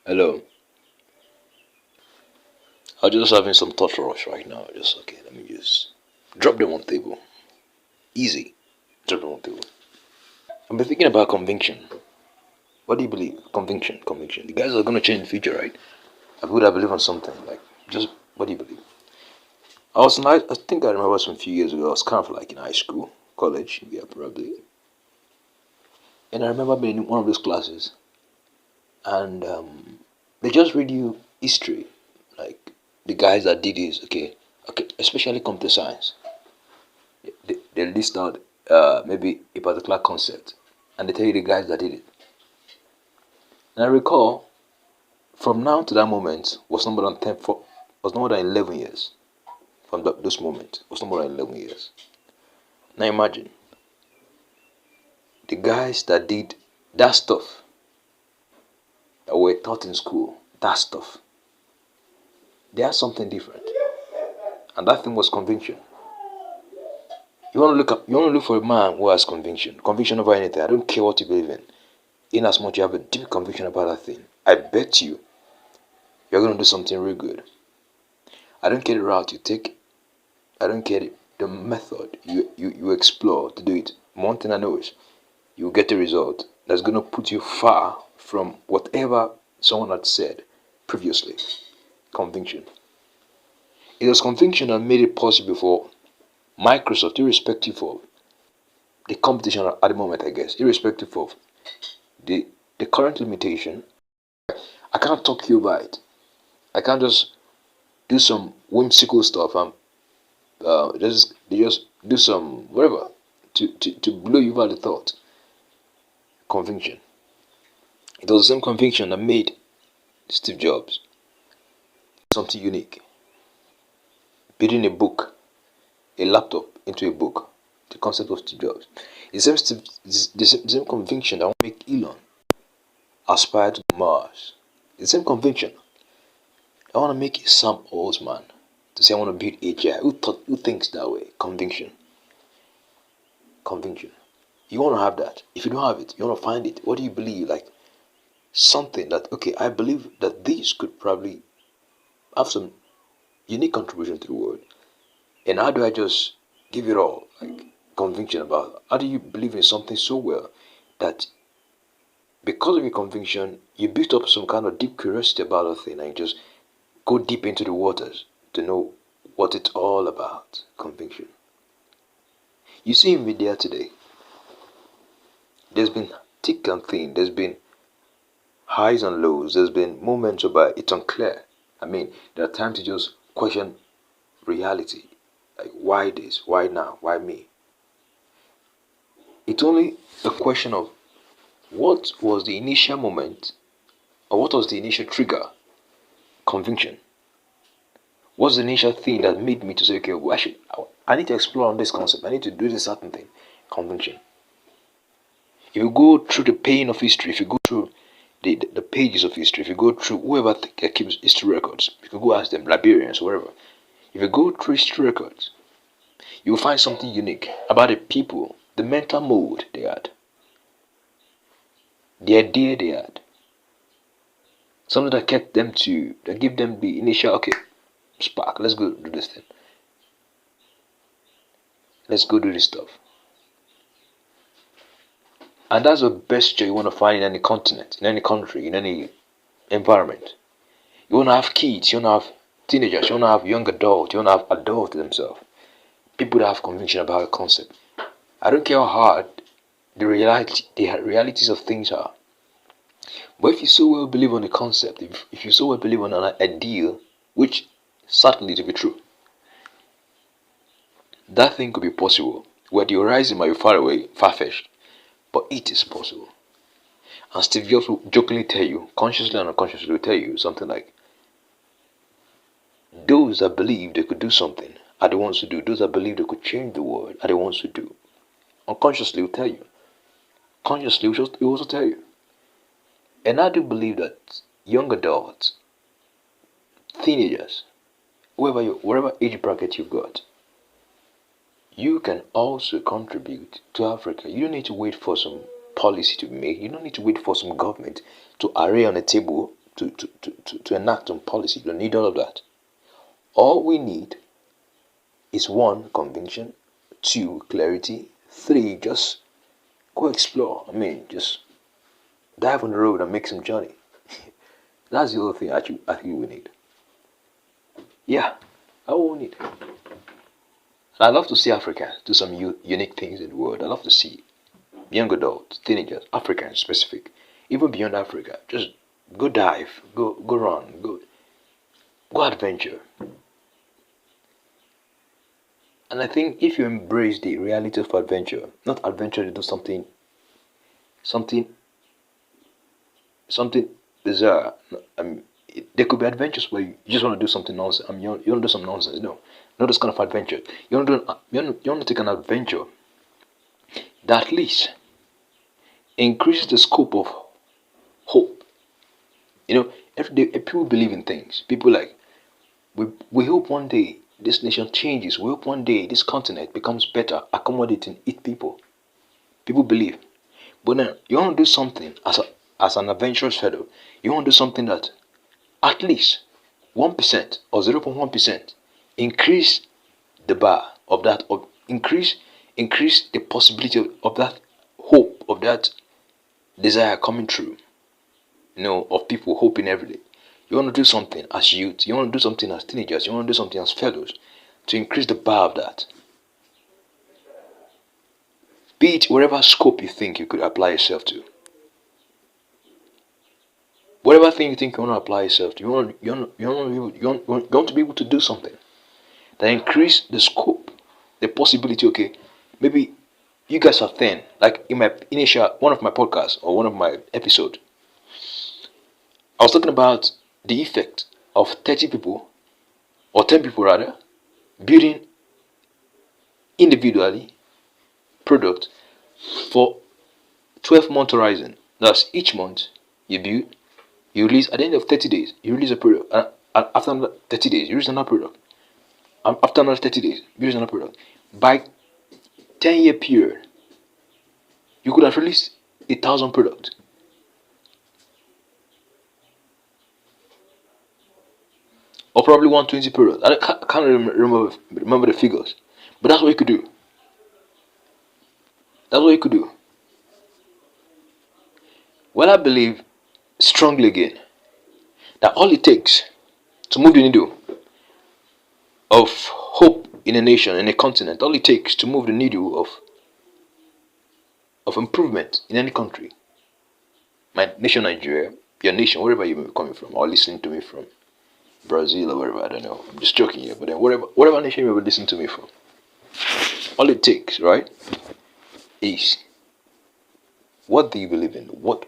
Hello. I'm just having some thought rush right now. Just okay. Let me just drop them on the table. Easy. Drop them on the table. I've been thinking about conviction. What do you believe? Conviction. Conviction. The guys are gonna change the future, right? I would I believe on something. Like just what do you believe? I think I remember some few years ago. I was kind of like in high school, college. Yeah, probably. And I remember being in one of those classes, and they just read you history, like the guys that did this. Okay, okay, especially computer science. They list out maybe a particular concept and they tell you the guys that did it. And I recall from now to that moment was no more than was no more than 11 years. From those moments was no more than 11 years. Now imagine the guys that did that stuff that were taught in school, that stuff. They had something different, and that thing was conviction. You want to look for a man who has conviction, conviction over anything. I don't care what you believe in. In as much you have a deep conviction about that thing, I bet you're going to do something real good. I don't care the route you take. I don't care the method you explore to do it. One thing I know is you'll get a result that's going to put you far from whatever someone had said previously. Conviction. It was conviction that made it possible for Microsoft, irrespective of the competition at the moment, I guess, irrespective of the, the current limitation. I can't talk you by it. I can't just do some whimsical stuff and they just do some whatever to blow you out the thought. Conviction. It was the same conviction that made Steve Jobs something unique. Building a book, a laptop into a book. The concept of Steve Jobs. The same conviction that will make Elon aspire to Mars. The same conviction. I want to make Sam Altman to say I want to build AGI. Who thinks that way? Conviction. Conviction. You want to have that. If you don't have it, you want to find it. What do you believe? Like something that okay, I believe that this could probably have some unique contribution to the world. And how do I just give it all? Like conviction about how do you believe in something so well that because of your conviction you built up some kind of deep curiosity about a thing and you just go deep into the waters to know what it's all about. Conviction. You see in media today, there's been thick and thin, there's been highs and lows, there's been moments where it's unclear. I mean, there are times to just question reality. Like, why this? Why now? Why me? It's only a question of what was the initial moment or what was the initial trigger? Conviction. What's the initial thing that made me to say, okay, well, I need to explore on this concept. I need to do this certain thing. Conviction. If you go through the pain of history, if you go through the pages of history, if you go through whoever keeps history records, you can go ask them, librarians, whatever. If you go through history records, you will find something unique about the people, the mental mode they had, the idea they had, something that that gave them the initial, okay, spark, let's go do this thing. Let's go do this stuff. And that's the best joy you want to find in any continent, in any country, in any environment. You want to have kids, you want to have teenagers, you want to have young adults, you want to have adults themselves. People that have conviction about a concept. I don't care how hard the realities of things are. But if you so well believe on a concept, if you so well believe on an ideal, which certainly to be true, that thing could be possible. Where the horizon might be far away, far-fetched, but it is possible. And Steve Jobs will jokingly tell you, consciously and unconsciously will tell you something like, those that believe they could do something are the ones who do. Those that believe they could change the world are the ones who do. Unconsciously will tell you. Consciously will also tell you. And I do believe that young adults, teenagers, whatever age bracket you've got, you can also contribute to Africa. You don't need to wait for some policy to be made. You don't need to wait for some government to array on a table to enact on policy. You don't need all of that. All we need is one, conviction, two, clarity, three, just go explore. Just dive on the road and make some journey. That's the other thing I think we need. Yeah, that's what we need. And I love to see Africa do some unique things in the world. I love to see young adults, teenagers, Africans specific, even beyond Africa. Just go dive, go run, go adventure. And I think if you embrace the reality of adventure, not adventure to do something something bizarre. There could be adventures where you just want to do something nonsense. You want to do some nonsense. No, not this kind of adventure. You want to take an adventure that at least increases the scope of hope. Every day people believe in things. People like we hope one day this nation changes. We hope one day this continent becomes better, accommodating its people. People believe. But then you want to do something as an adventurous fellow. You want to do something that at least 1% or 0.1% increase the bar of that, or increase the possibility of that hope, of that desire coming true. Of people hoping every day. You want to do something as youth, you want to do something as teenagers, you want to do something as fellows to increase the bar of that. Be it whatever scope you think you could apply yourself to. Whatever thing you think you want to apply yourself to, you want to be able to do something that increase the scope, the possibility. Okay, maybe you guys are thin. Like in my initial one of my podcasts or one of my episodes, I was talking about the effect of 30 people or 10 people rather building individually product for 12-month horizon. Thus, each month you build, you release. At the end of 30 days, you release a product. After another 30 days, you release another product. After another 30 days, you release another product. By 10-year period, you could have released 1,000 products. Or probably 120 products. I can't remember the figures. But that's what you could do. That's what you could do. Well, I believe strongly again that all it takes to move the needle of hope in a nation, in a continent, all it takes to move the needle of improvement in any country, my nation Nigeria, your nation, wherever you may be coming from or listening to me from, Brazil or wherever, I don't know, I'm just joking here, but then whatever nation you may be listening to me from, all it takes, right, is what do you believe in? What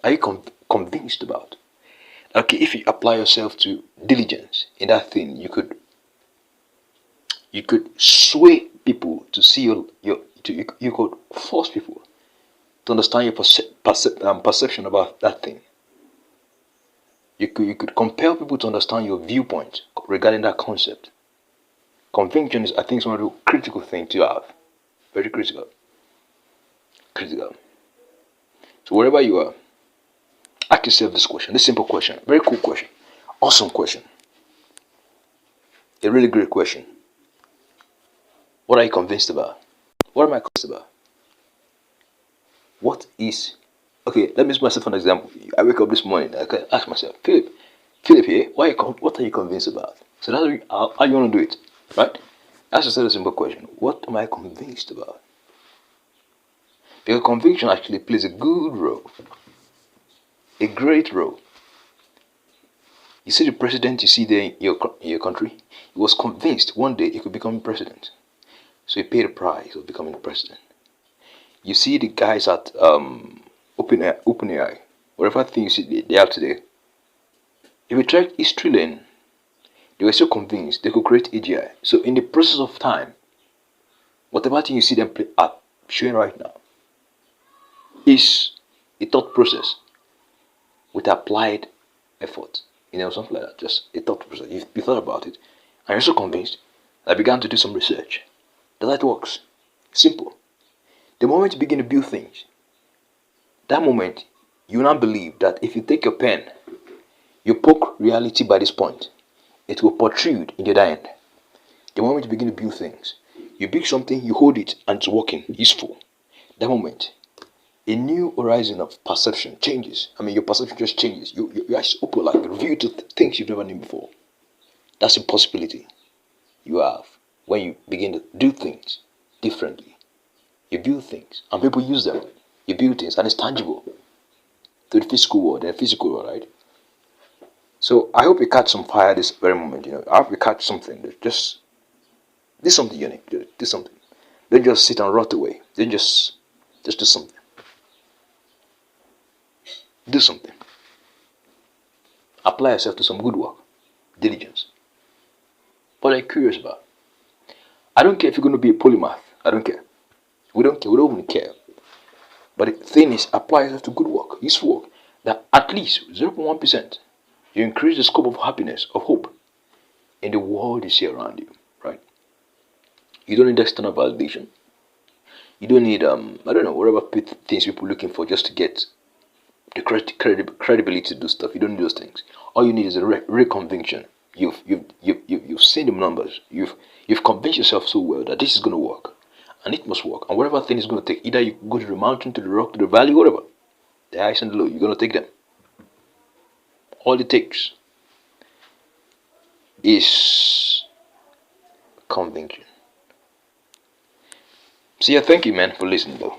are you convinced about? Okay, if you apply yourself to diligence in that thing, you could sway people to see you could force people to understand your perception about that thing. You could compel people to understand your viewpoint regarding that concept. Conviction is, I think, one of the critical things to have. Very critical. Critical. So wherever you are, ask yourself this question, this simple question, very cool question, awesome question, a really great question. What are you convinced about? What am I convinced about? What is, okay, let me use myself for an example. I wake up this morning, I can ask myself, Philip here, what are you convinced about? So that's how you want to do it, right? Ask yourself a simple question, what am I convinced about? Because conviction actually plays a good role, a great role. You see the president you see there in your country, he was convinced one day he could become president. So he paid a price of becoming president. You see the guys at OpenAI, whatever thing you see they have today. If you track history lane, they were so convinced they could create AGI. So in the process of time, whatever thing you see them showing right now is a thought process with applied effort. Something like that. Just a thought process. You thought about it, and you're so convinced. I began to do some research. That's how it works. Simple. The moment you begin to build things, that moment You now believe that if you take your pen, you poke reality by this point, it will protrude in the other end. The moment you begin to build things, you build something, you hold it, and it's working, useful. That moment, a new horizon of perception changes. I mean, your perception just changes. Your eyes open, like reveal to things you've never known before. That's a possibility you have when you begin to do things differently. You build things, and people use them. You build things, and it's tangible to the physical world and the physical world, right? So I hope you catch some fire this very moment. I hope you catch something. Just do something unique. Do something. Don't just sit and rot away. Don't just do something. Do something. Apply yourself to some good work. Diligence. What are you curious about? I don't care if you're going to be a polymath. I don't care. We don't care. We don't even care. But the thing is, apply yourself to good work, useful work. That at least 0.1%, you increase the scope of happiness, of hope in the world you see around you, right? You don't need external validation. You don't need, I don't know, whatever things people are looking for just to get the credibility to do stuff. You don't need those things. All you need is a real conviction. You've seen the numbers. You've convinced yourself so well that this is going to work, and it must work. And whatever thing is going to take, either you go to the mountain, to the rock, to the valley, whatever, the highs and the low, you're going to take them. All it takes is conviction. So yeah, thank you, man, for listening. Though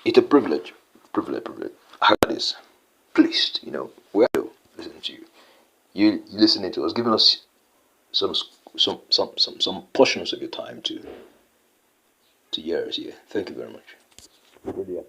it's a privilege. I heard this. Pleased, we're listening to you. You listening to us, giving us some portions of your time to hear us here. Thank you very much. Really